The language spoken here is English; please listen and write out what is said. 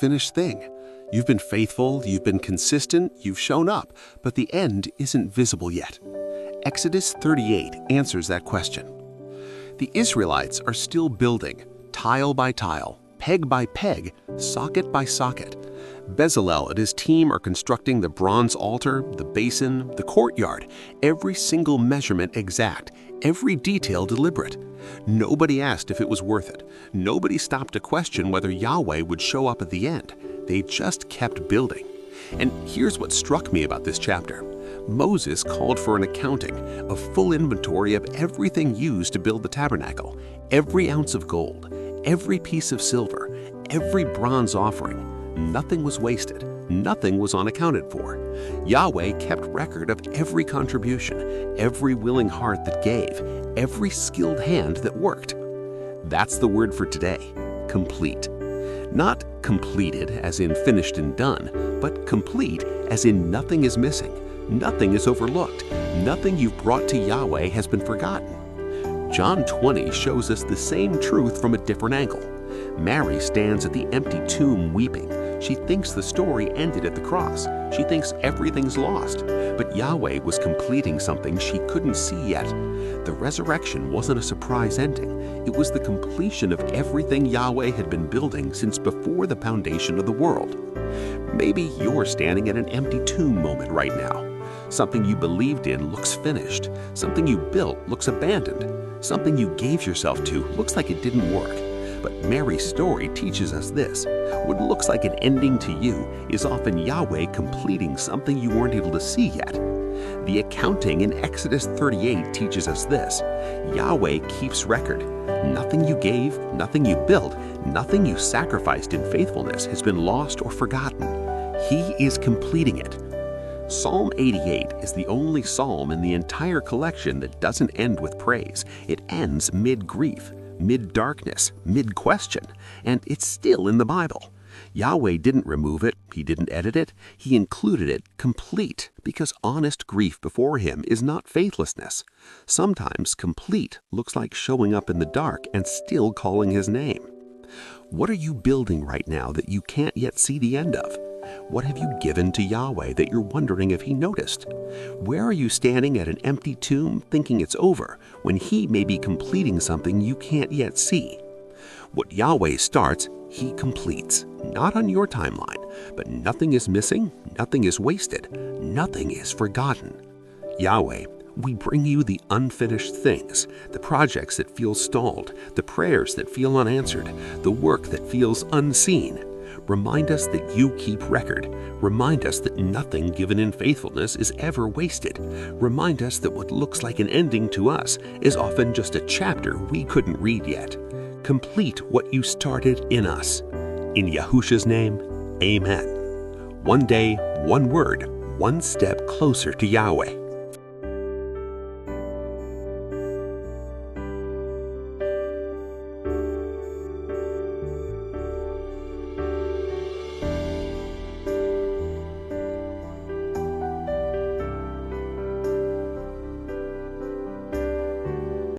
finished thing. You've been faithful, you've been consistent, you've shown up, but the end isn't visible yet. Exodus 38 answers that question. The Israelites are still building, tile by tile, peg by peg, socket by socket. Bezalel and his team are constructing the bronze altar, the basin, the courtyard, every single measurement exact, every detail deliberate. Nobody asked if it was worth it. Nobody stopped to question whether Yahweh would show up at the end. They just kept building. And here's what struck me about this chapter. Moses called for an accounting, a full inventory of everything used to build the tabernacle, every ounce of gold, every piece of silver, every bronze offering. Nothing was wasted. Nothing was unaccounted for. Yahweh kept record of every contribution, every willing heart that gave, every skilled hand that worked. That's the word for today, complete. Not completed as in finished and done, but complete as in nothing is missing, nothing is overlooked, nothing you've brought to Yahweh has been forgotten. John 20 shows us the same truth from a different angle. Mary stands at the empty tomb weeping. She thinks the story ended at the cross. She thinks everything's lost. But Yahweh was completing something she couldn't see yet. The resurrection wasn't a surprise ending. It was the completion of everything Yahweh had been building since before the foundation of the world. Maybe you're standing at an empty tomb moment right now. Something you believed in looks finished. Something you built looks abandoned. Something you gave yourself to looks like it didn't work. But Mary's story teaches us this. What looks like an ending to you is often Yahweh completing something you weren't able to see yet. The accounting in Exodus 38 teaches us this. Yahweh keeps record. Nothing you gave, nothing you built, nothing you sacrificed in faithfulness has been lost or forgotten. He is completing it. Psalm 88 is the only psalm in the entire collection that doesn't end with praise. It ends mid-grief, mid-darkness, mid-question, and it's still in the Bible. Yahweh didn't remove it, He didn't edit it, He included it complete, because honest grief before Him is not faithlessness. Sometimes complete looks like showing up in the dark and still calling His name. What are you building right now that you can't yet see the end of? What have you given to Yahweh that you're wondering if He noticed? Where are you standing at an empty tomb thinking it's over when He may be completing something you can't yet see? What Yahweh starts, He completes, not on your timeline, but nothing is missing, nothing is wasted, nothing is forgotten. Yahweh, we bring You the unfinished things, the projects that feel stalled, the prayers that feel unanswered, the work that feels unseen. Remind us that You keep record. Remind us that nothing given in faithfulness is ever wasted. Remind us that what looks like an ending to us is often just a chapter we couldn't read yet. Complete what You started in us. In Yahusha's name, amen. One day, one word, one step closer to Yahweh.